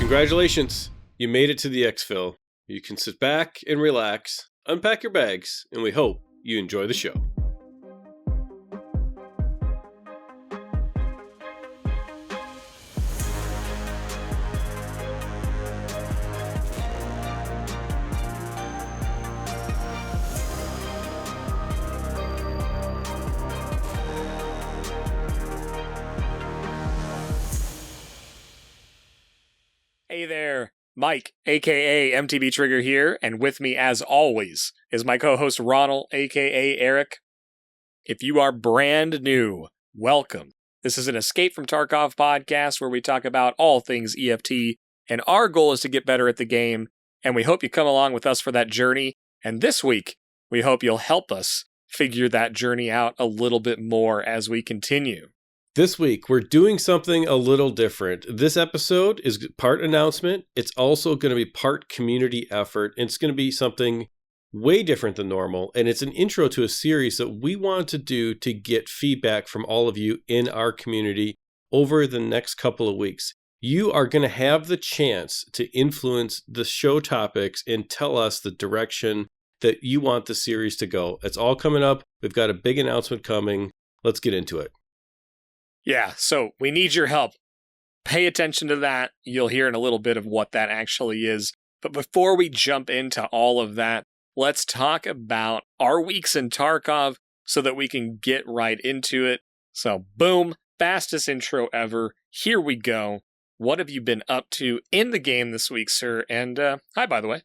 Congratulations, you made it to the Exfil. You can sit back and relax, unpack your bags, and we hope you enjoy the show. Hey there, Mike, aka MTBtrigger here, and with me as always is my co-host Ronal, aka Eric. If you are brand new, welcome. This is an Escape from Tarkov podcast where we talk about all things EFT, and our goal is to get better at the game, and we hope you come along with us for that journey. And this week, we hope you'll help us figure that journey out a little bit more as we continue. This week, we're doing something a little different. This episode is part announcement. It's also going to be part community effort. And it's going to be something way different than normal. And it's an intro to a series that we want to do to get feedback from all of you in our community over the next couple of weeks. You are going to have the chance to influence the show topics and tell us the direction that you want the series to go. It's all coming up. We've got a big announcement coming. Let's get into it. Yeah, so we need your help. Pay attention to that. You'll hear in a little bit of what that actually is. But before we jump into all of that, let's talk about our weeks in Tarkov so that we can get right into it. So boom, fastest intro ever. Here we go. What have you been up to in the game this week, sir? And hi, by the way.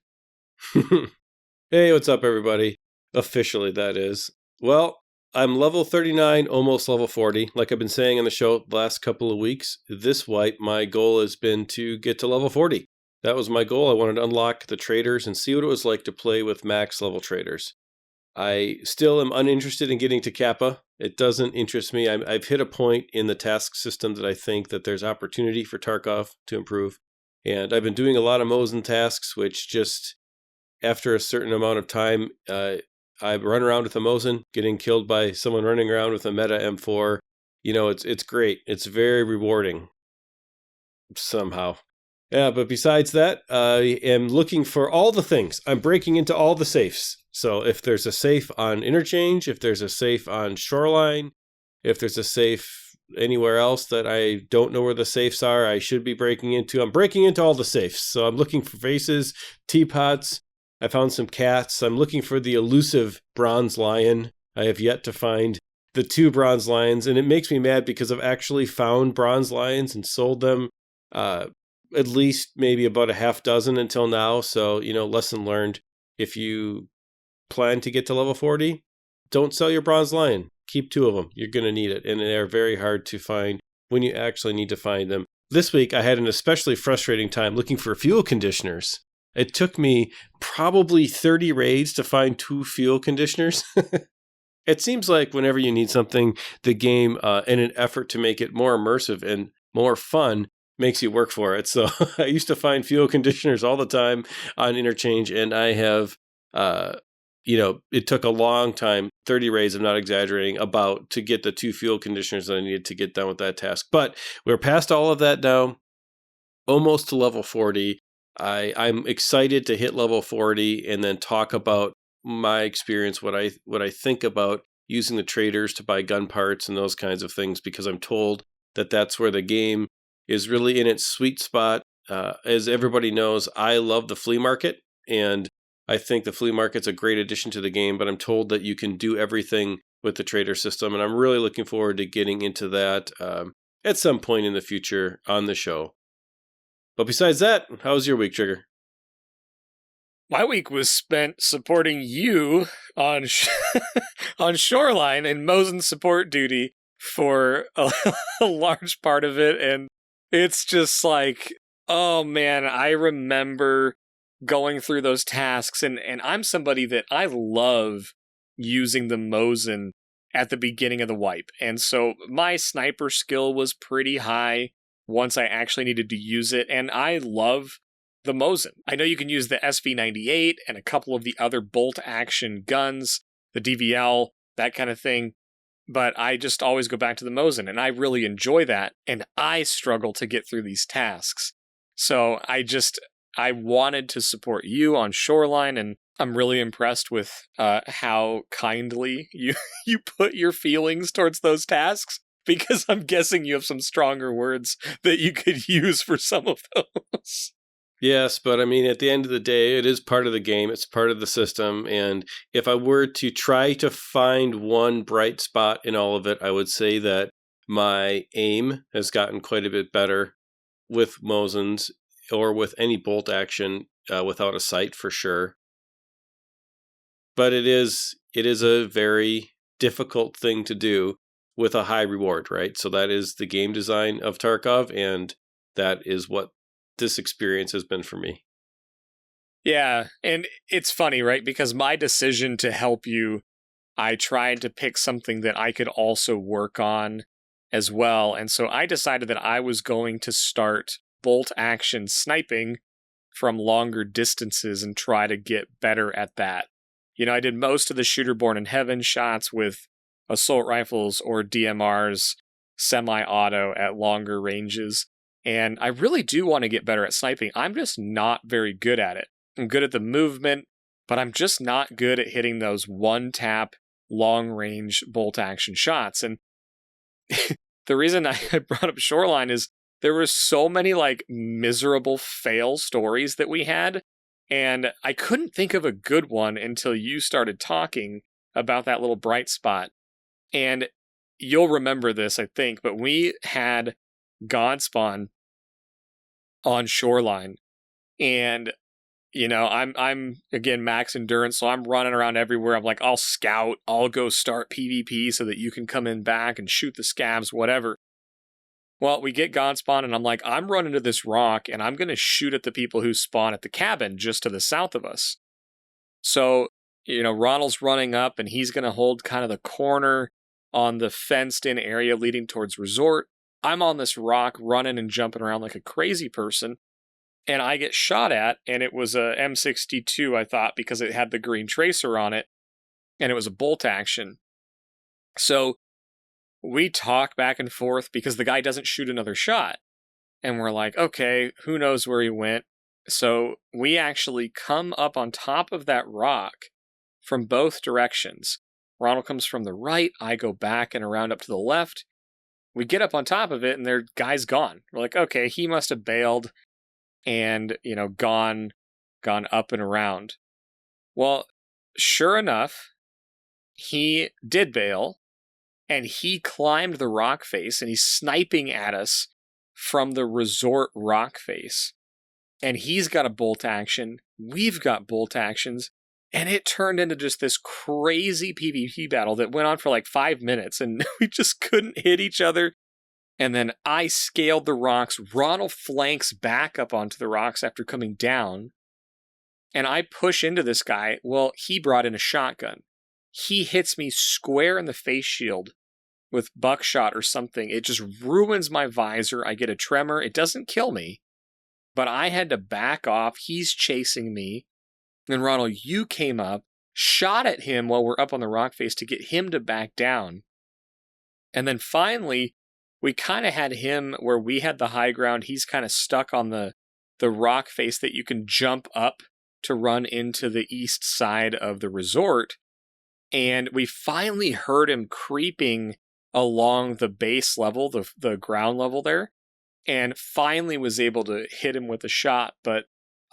Hey, what's up, everybody? Officially, that is. Well, I'm level 39, almost level 40. Like I've been saying on the show the last couple of weeks, this wipe, my goal has been to get to level 40. That was my goal. I wanted to unlock the traders and see what it was like to play with max level traders. I still am uninterested in getting to Kappa. It doesn't interest me. I've hit a point in the task system that I think that there's opportunity for Tarkov to improve. And I've been doing a lot of Mosin tasks, which just after a certain amount of time, I run around with a Mosin, getting killed by someone running around with a meta M4. You know, it's great. It's very rewarding. Somehow. Yeah, but besides that, I am looking for all the things. I'm breaking into all the safes. So if there's a safe on Interchange, if there's a safe on Shoreline, if there's a safe anywhere else that I don't know where the safes are, I should be breaking into. I'm breaking into all the safes. So I'm looking for vases, teapots. I found some cats. I'm looking for the elusive bronze lion. I have yet to find the 2 bronze lions, and it makes me mad because I've actually found bronze lions and sold them at least maybe about a half dozen until now. So, lesson learned. If you plan to get to level 40, don't sell your bronze lion. Keep 2 of them. You're going to need it, and they're very hard to find when you actually need to find them. This week, I had an especially frustrating time looking for fuel conditioners. It took me probably 30 raids to find 2 fuel conditioners. It seems like whenever you need something, the game, in an effort to make it more immersive and more fun, makes you work for it. So I used to find fuel conditioners all the time on Interchange, and I have, it took a long time, 30 raids, I'm not exaggerating, to get the 2 fuel conditioners that I needed to get done with that task. But we're past all of that now, almost to level 40. I'm excited to hit level 40 and then talk about my experience, what I think about using the traders to buy gun parts and those kinds of things, because I'm told that that's where the game is really in its sweet spot. As everybody knows, I love the flea market, and I think the flea market's a great addition to the game, but I'm told that you can do everything with the trader system, and I'm really looking forward to getting into that at some point in the future on the show. But besides that, how was your week, Trigger? My week was spent supporting you on on Shoreline and Mosin support duty for a large part of it, and it's just like, oh man, I remember going through those tasks, and I'm somebody that I love using the Mosin at the beginning of the wipe, and so my sniper skill was pretty high once I actually needed to use it, and I love the Mosin. I know you can use the SV98 and a couple of the other bolt-action guns, the DVL, that kind of thing, but I just always go back to the Mosin, and I really enjoy that, and I struggle to get through these tasks. So I wanted to support you on Shoreline, and I'm really impressed with how kindly you put your feelings towards those tasks, because I'm guessing you have some stronger words that you could use for some of those. Yes, but I mean, at the end of the day, it is part of the game. It's part of the system. And if I were to try to find one bright spot in all of it, I would say that my aim has gotten quite a bit better with Mosin's or with any bolt action without a sight for sure. But it is a very difficult thing to do with a high reward, right? So that is the game design of Tarkov, and that is what this experience has been for me. Yeah, and it's funny, right? Because my decision to help you, I tried to pick something that I could also work on as well. And so I decided that I was going to start bolt action sniping from longer distances and try to get better at that. You know, I did most of the Shooter Born in Heaven shots with assault rifles or DMRs, semi-auto at longer ranges. And I really do want to get better at sniping. I'm just not very good at it. I'm good at the movement, but I'm just not good at hitting those one-tap, long-range bolt-action shots. And the reason I brought up Shoreline is there were so many, like, miserable fail stories that we had, and I couldn't think of a good one until you started talking about that little bright spot. And you'll remember this, I think, but we had Godspawn on Shoreline, and you know, I'm again max endurance, so I'm running around everywhere. I'm like, I'll scout, I'll go start PvP so that you can come in back and shoot the scavs, whatever. Well, we get Godspawn, and I'm like, I'm running to this rock, and I'm going to shoot at the people who spawn at the cabin just to the south of us. So, you know, Ronal's running up, and he's going to hold kind of the corner on the fenced-in area leading towards Resort. I'm on this rock running and jumping around like a crazy person, and I get shot at, and it was a M62, I thought, because it had the green tracer on it, and it was a bolt action. So we talk back and forth because the guy doesn't shoot another shot. And we're like, okay, who knows where he went? So we actually come up on top of that rock from both directions. Ronald comes from the right, I go back and around up to the left. We get up on top of it, and their guy's gone. We're like, okay, he must have bailed and, you know, gone up and around. Well, sure enough, he did bail, and he climbed the rock face, and he's sniping at us from the Resort rock face. And he's got a bolt action, we've got bolt actions, and it turned into just this crazy PvP battle that went on for like 5 minutes, and we just couldn't hit each other. And then I scaled the rocks. Ronald flanks back up onto the rocks after coming down. And I push into this guy. Well, he brought in a shotgun. He hits me square in the face shield with buckshot or something. It just ruins my visor. I get a tremor. It doesn't kill me, but I had to back off. He's chasing me. And Ronald, you came up, shot at him while we're up on the rock face to get him to back down. And then finally, we kind of had him where we had the high ground. He's kind of stuck on the rock face that you can jump up to run into the east side of the Resort. And we finally heard him creeping along the base level, the ground level there, and finally was able to hit him with a shot. But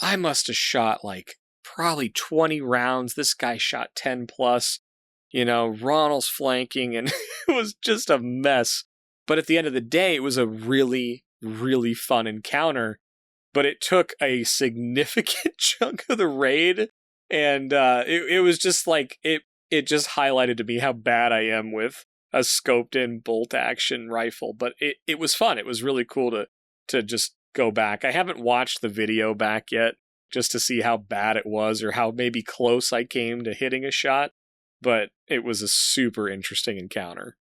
I must have shot like probably 20 rounds. This guy shot 10 plus. You know, Ronald's flanking, and it was just a mess. But at the end of the day, it was a really, really fun encounter. But it took a significant chunk of the raid, and it was just like, it just highlighted to me how bad I am with a scoped-in bolt-action rifle. But it was fun. It was really cool to just go back. I haven't watched the video back yet, just to see how bad it was, or how maybe close I came to hitting a shot. But it was a super interesting encounter.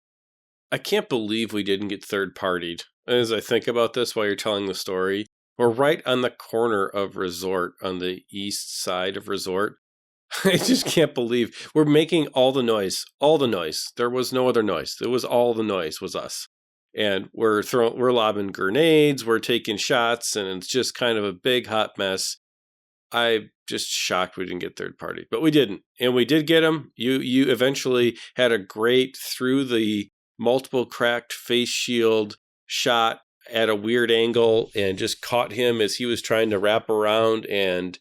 I can't believe we didn't get third-partied. As I think about this while you're telling the story, we're right on the corner of Resort, on the east side of Resort. I just can't believe we're making all the noise. All the noise. There was no other noise. It was all the noise was us. and we're lobbing grenades, we're taking shots, and it's just kind of a big hot mess. I'm just shocked we didn't get third party, but we didn't, and we did get him. You eventually had a great through the multiple cracked face shield shot at a weird angle, and just caught him as he was trying to wrap around, and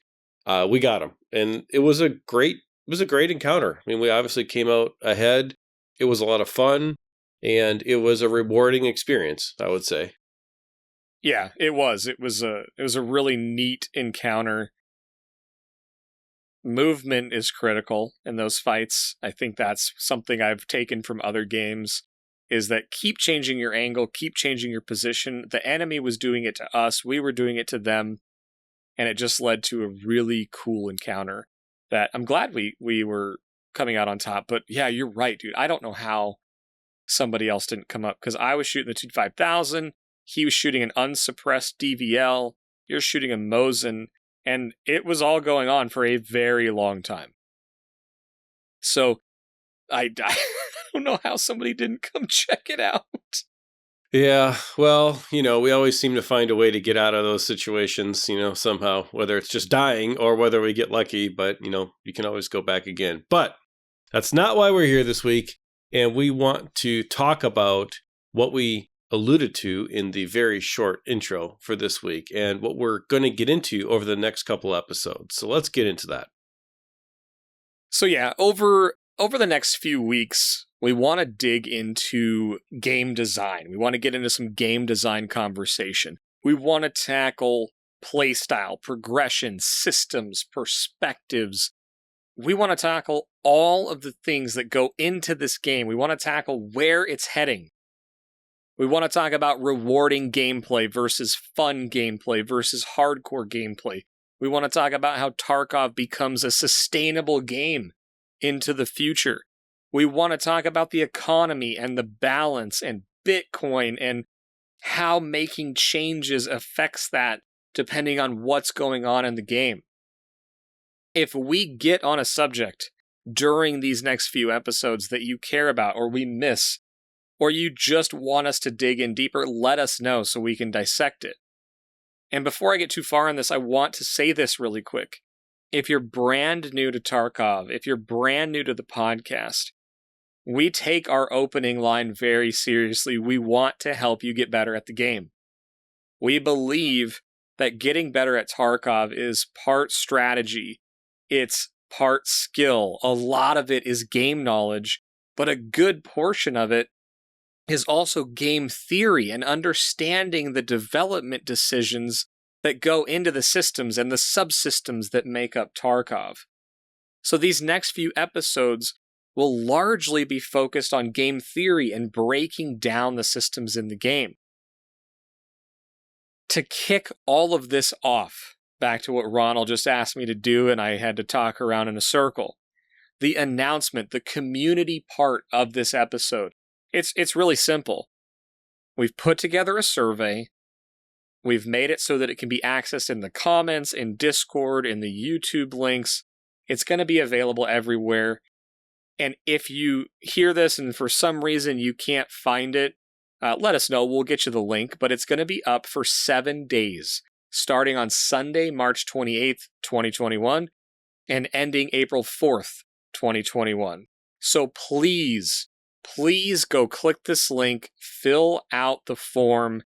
we got him. And it was a great encounter. I mean, we obviously came out ahead. It was a lot of fun, and it was a rewarding experience, I would say. Yeah, it was. It was a really neat encounter. Movement is critical in those fights. I think that's something I've taken from other games, is that keep changing your angle, keep changing your position. The enemy was doing it to us, we were doing it to them, and it just led to a really cool encounter that I'm glad we were coming out on top. But yeah, you're right, dude. I don't know how somebody else didn't come up, because I was shooting the 25000, he was shooting an unsuppressed DVL, you're shooting a Mosin, and it was all going on for a very long time. So I don't know how somebody didn't come check it out. Yeah, well, we always seem to find a way to get out of those situations, somehow, whether it's just dying or whether we get lucky, but, you can always go back again. But that's not why we're here this week, and we want to talk about what we alluded to in the very short intro for this week and what we're going to get into over the next couple episodes. So let's get into that. So yeah, over the next few weeks, we want to dig into game design. We want to get into some game design conversation. We want to tackle playstyle, progression, systems, perspectives. We want to tackle all of the things that go into this game. We want to tackle where it's heading. We want to talk about rewarding gameplay versus fun gameplay versus hardcore gameplay. We want to talk about how Tarkov becomes a sustainable game into the future. We want to talk about the economy and the balance and Bitcoin and how making changes affects that depending on what's going on in the game. If we get on a subject during these next few episodes that you care about or we miss, or you just want us to dig in deeper, let us know so we can dissect it. And before I get too far on this, I want to say this really quick. If you're brand new to Tarkov, if you're brand new to the podcast, we take our opening line very seriously. We want to help you get better at the game. We believe that getting better at Tarkov is part strategy. It's part skill. A lot of it is game knowledge, but a good portion of it is also game theory and understanding the development decisions that go into the systems and the subsystems that make up Tarkov. So these next few episodes will largely be focused on game theory and breaking down the systems in the game. To kick all of this off, back to what Ronal just asked me to do and I had to talk around in a circle, the announcement, the community part of this episode, it's really simple. We've put together a survey. We've made it so that it can be accessed in the comments, in Discord, in the YouTube links. It's going to be available everywhere. And if you hear this and for some reason you can't find it, let us know. We'll get you the link. But it's going to be up for 7 days, starting on Sunday, March 28th, 2021, and ending April 4th, 2021. So please go click this link, fill out the form.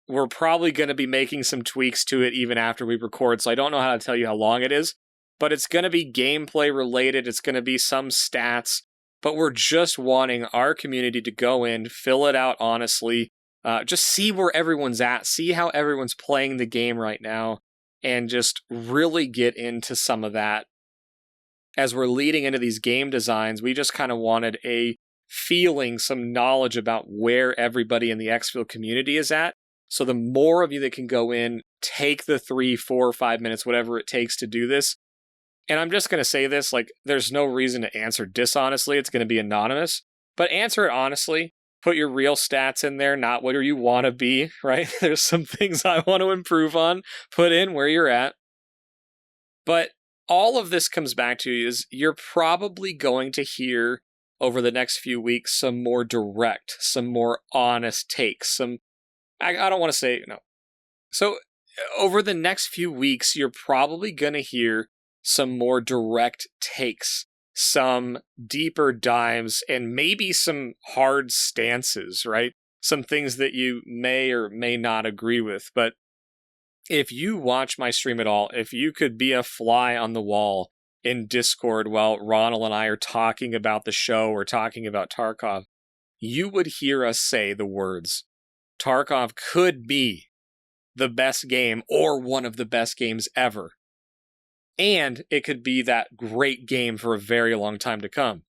We're probably going to be making some tweaks to it even after we record, so I don't know how to tell you how long it is, but it's going to be gameplay related. It's going to be some stats, but we're just wanting our community to go in, fill it out honestly, just see where everyone's at, see how everyone's playing the game right now, and just really get into some of that. As we're leading into these game designs, we just kind of wanted a feeling, some knowledge about where everybody in the Exfil community is at. So the more of you that can go in, take the 3, 4, 5 minutes, whatever it takes to do this. And I'm just going to say this, there's no reason to answer dishonestly. It's going to be anonymous, but answer it honestly. Put your real stats in there, not where you want to be, right? There's some things I want to improve on. Put in where you're at. But all of this comes back to is you're probably going to hear over the next few weeks some more direct, some more honest takes, I don't want to say, So over the next few weeks, you're probably going to hear some more direct takes, some deeper dives, and maybe some hard stances, right? Some things that you may or may not agree with. But if you watch my stream at all, if you could be a fly on the wall in Discord while Ronal and I are talking about the show or talking about Tarkov, you would hear us say the words, Tarkov could be the best game or one of the best games ever. And it could be that great game for a very long time to come.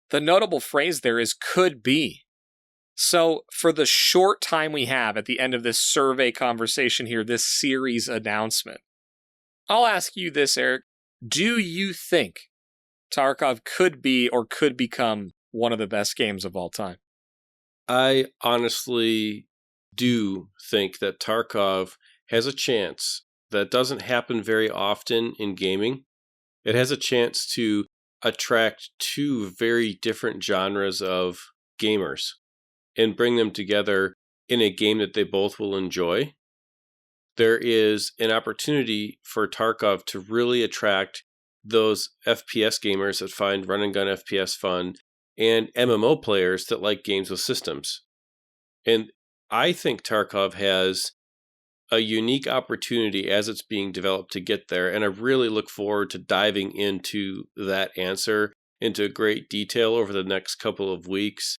The notable phrase there is could be. So for the short time we have at the end of this survey conversation here, this series announcement, I'll ask you this, Eric. Do you think Tarkov could be or could become one of the best games of all time? I honestly do think that Tarkov has a chance that doesn't happen very often in gaming. It has a chance to attract two very different genres of gamers and bring them together in a game that they both will enjoy. There is an opportunity for Tarkov to really attract those FPS gamers that find run and gun FPS fun and MMO players that like games with systems. And I think Tarkov has a unique opportunity as it's being developed to get there. And I really look forward to diving into that answer into great detail over the next couple of weeks.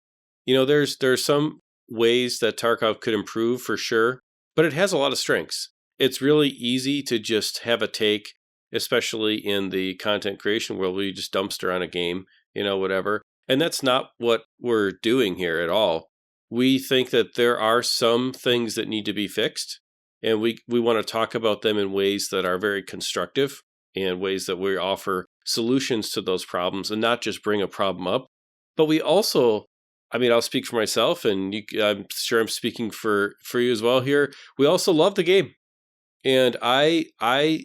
There's some ways that Tarkov could improve for sure, but it has a lot of strengths. It's really easy to just have a take, especially in the content creation world where you just dumpster on a game, whatever. And that's not what we're doing here at all. We think that there are some things that need to be fixed, and we want to talk about them in ways that are very constructive and ways that we offer solutions to those problems and not just bring a problem up. But we also, I'll speak for myself, and I'm sure I'm speaking for you as well here. We also love the game. And I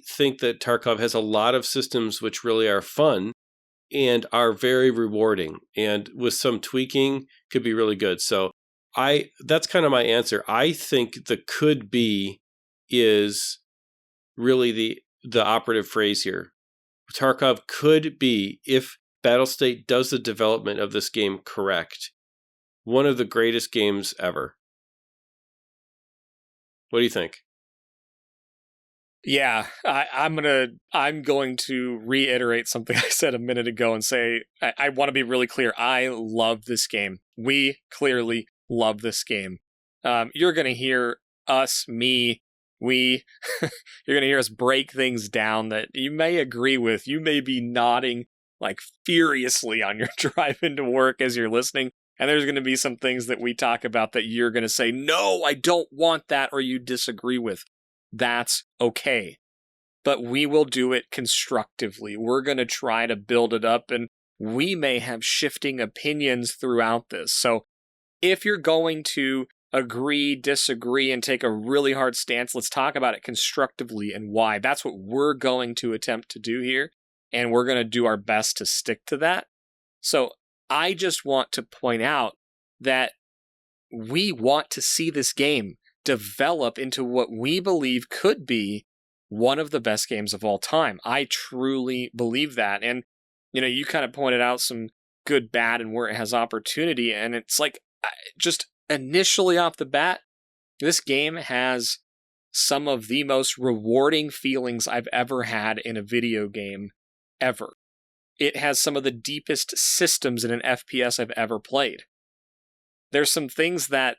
think that Tarkov has a lot of systems which really are fun and are very rewarding, and with some tweaking could be really good. So that's kind of my answer. I think the could be is really the operative phrase here. Tarkov could be, if Battlestate does the development of this game correct, one of the greatest games ever. What do you think? Yeah, I'm going to reiterate something I said a minute ago and say I want to be really clear. I love this game. We clearly love this game. You're going to hear us, me, we, you're going to hear us break things down that you may agree with. You may be nodding like furiously on your drive into work as you're listening. And there's going to be some things that we talk about that you're going to say, no, I don't want that, or you disagree with. That's okay. But we will do it constructively. We're going to try to build it up, and we may have shifting opinions throughout this. So if you're going to agree, disagree, and take a really hard stance, let's talk about it constructively and why. That's what we're going to attempt to do here, and we're going to do our best to stick to that. So I just want to point out that we want to see this game develop into what we believe could be one of the best games of all time. I truly believe that. And, you kind of pointed out some good, bad, and where it has opportunity. And it's like, just initially off the bat, this game has some of the most rewarding feelings I've ever had in a video game ever. It has some of the deepest systems in an FPS I've ever played. There's some things that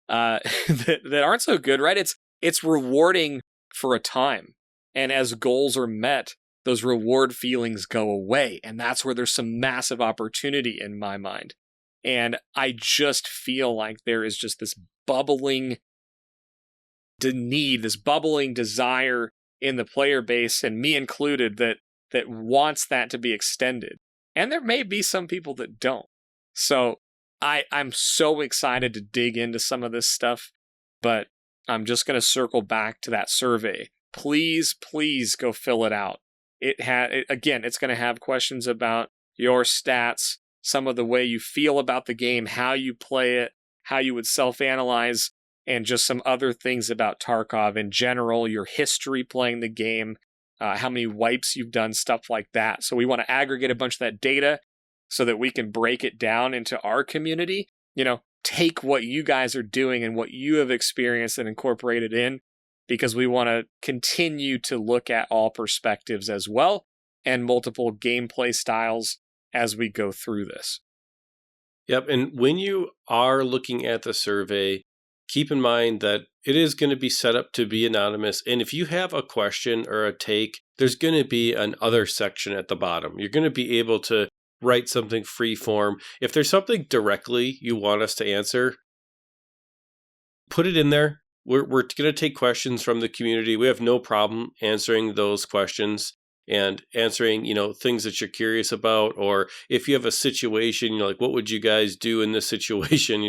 that aren't so good, right? It's rewarding for a time. And as goals are met, those reward feelings go away. And that's where there's some massive opportunity in my mind. And I just feel like there is just this bubbling need, this bubbling desire in the player base, and me included, that wants that to be extended. And there may be some people that don't. So I'm so excited to dig into some of this stuff, but I'm just going to circle back to that survey. Please go fill it out. Again, it's going to have questions about your stats, some of the way you feel about the game, how you play it, how you would self-analyze, and just some other things about Tarkov in general, your history playing the game, how many wipes you've done, stuff like that. So we want to aggregate a bunch of that data so that we can break it down into our community. Take what you guys are doing and what you have experienced and incorporate it in, because we want to continue to look at all perspectives as well and multiple gameplay styles as we go through this. Yep. And when you are looking at the survey, keep in mind that it is going to be set up to be anonymous. And if you have a question or a take, there's going to be an other section at the bottom. You're going to be able to write something free form. If there's something directly you want us to answer, put it in there. We're going to take questions from the community. We have no problem answering those questions and answering, things that you're curious about. Or if you have a situation, like, what would you guys do in this situation?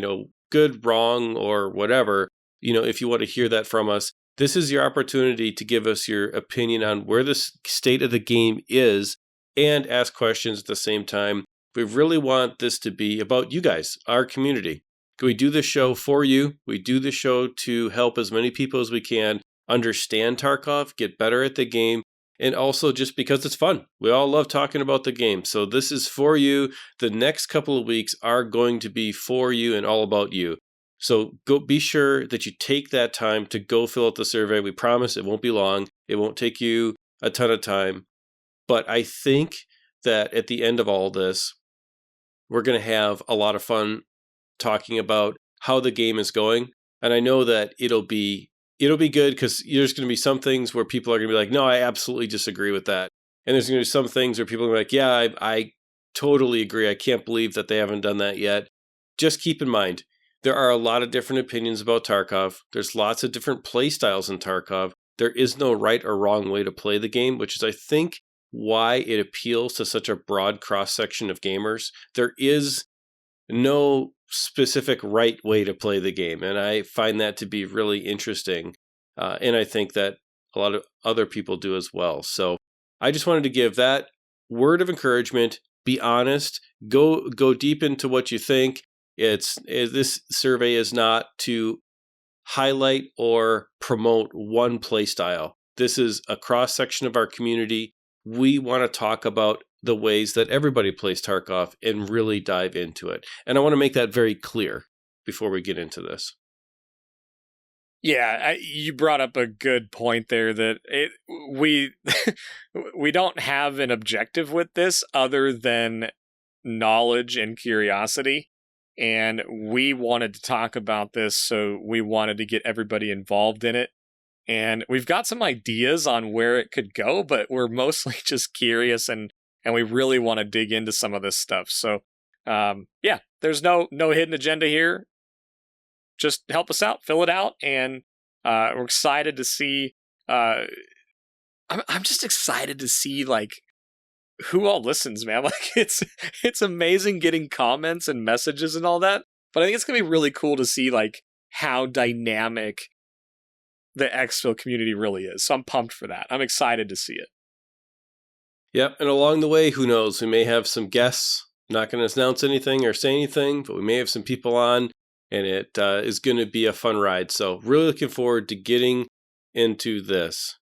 Good, wrong, or whatever. If you want to hear that from us, this is your opportunity to give us your opinion on where the state of the game is and ask questions at the same time. We really want this to be about you guys, our community. We do this show for you. We do the show to help as many people as we can understand Tarkov, get better at the game, and also just because it's fun. We all love talking about the game. So this is for you. The next couple of weeks are going to be for you and all about you. So be sure that you take that time to go fill out the survey. We promise it won't be long. It won't take you a ton of time. But I think that at the end of all this, we're going to have a lot of fun talking about how the game is going. And I know that it'll be good, because there's going to be some things where people are going to be like, no, I absolutely disagree with that. And there's going to be some things where people are like, yeah, I totally agree. I can't believe that they haven't done that yet. Just keep in mind, there are a lot of different opinions about Tarkov. There's lots of different play styles in Tarkov. There is no right or wrong way to play the game, which is, I think, why it appeals to such a broad cross-section of gamers. There is no specific right way to play the game, and I find that to be really interesting, and I think that a lot of other people do as well. So I just wanted to give that word of encouragement. Be honest. Go deep into what you think. This survey is not to highlight or promote one play style. This is a cross-section of our community. We want to talk about the ways that everybody plays Tarkov and really dive into it. And I want to make that very clear before we get into this. Yeah, you brought up a good point there that we we don't have an objective with this other than knowledge and curiosity. And we wanted to talk about this, so we wanted to get everybody involved in it. And we've got some ideas on where it could go, but we're mostly just curious and we really want to dig into some of this stuff. So, there's no hidden agenda here. Just help us out, fill it out, and we're excited to see. I'm just excited to see who all listens, man. It's amazing getting comments and messages and all that. But I think it's gonna be really cool to see how dynamic the Exfil community really is. So I'm pumped for that. I'm excited to see it. Yep, and along the way, who knows? We may have some guests. I'm not going to announce anything or say anything, but we may have some people on, and it is going to be a fun ride. So really looking forward to getting into this.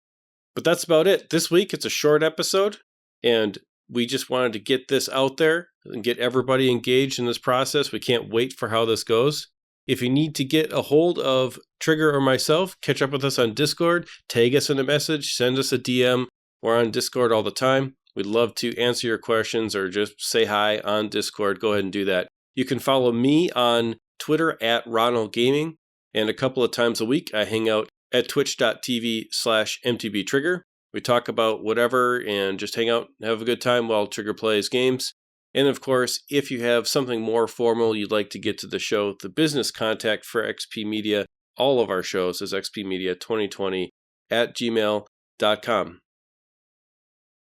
But that's about it. This week, it's a short episode, and we just wanted to get this out there and get everybody engaged in this process. We can't wait for how this goes. If you need to get a hold of Trigger or myself, catch up with us on Discord, tag us in a message, send us a DM. We're on Discord all the time. We'd love to answer your questions or just say hi on Discord. Go ahead and do that. You can follow me on Twitter at Ronalgaming, and a couple of times a week I hang out at twitch.tv/MTBtrigger. We talk about whatever and just hang out and have a good time while Trigger plays games. And of course, if you have something more formal you'd like to get to the show, the business contact for XP Media, all of our shows is xpmedia2020@gmail.com.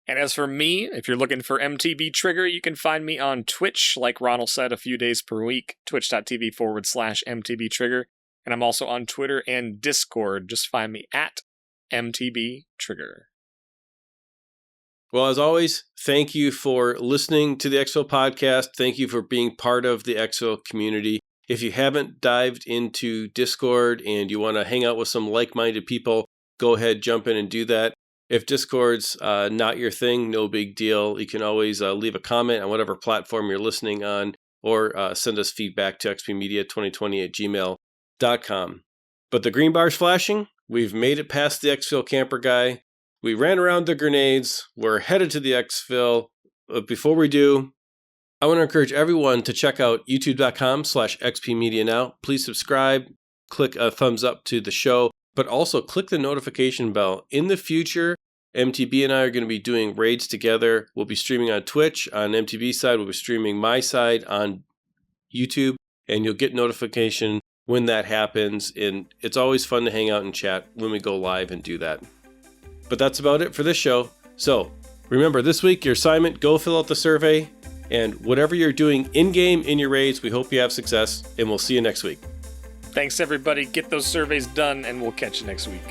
And as for me, if you're looking for MTBtrigger, you can find me on Twitch, like Ronal said, a few days per week, twitch.tv/MTBtrigger. And I'm also on Twitter and Discord. Just find me at MTBtrigger. Well, as always, thank you for listening to the Exfil podcast. Thank you for being part of the Exfil community. If you haven't dived into Discord and you want to hang out with some like-minded people, go ahead, jump in and do that. If Discord's not your thing, no big deal. You can always leave a comment on whatever platform you're listening on, or send us feedback to xpmedia2020@gmail.com. But the green bar's flashing. We've made it past the Exfil camper guy. We ran around the grenades. We're headed to the Exfil. But before we do, I want to encourage everyone to check out youtube.com/XPMedianow. Please subscribe, click a thumbs up to the show, but also click the notification bell. In the future, MTB and I are going to be doing raids together. We'll be streaming on Twitch. On MTB side, we'll be streaming my side on YouTube, and you'll get notification when that happens. And it's always fun to hang out and chat when we go live and do that. But that's about it for this show. So remember, this week, your assignment, go fill out the survey. And whatever you're doing in-game, in your raids, we hope you have success. And we'll see you next week. Thanks, everybody. Get those surveys done, and we'll catch you next week.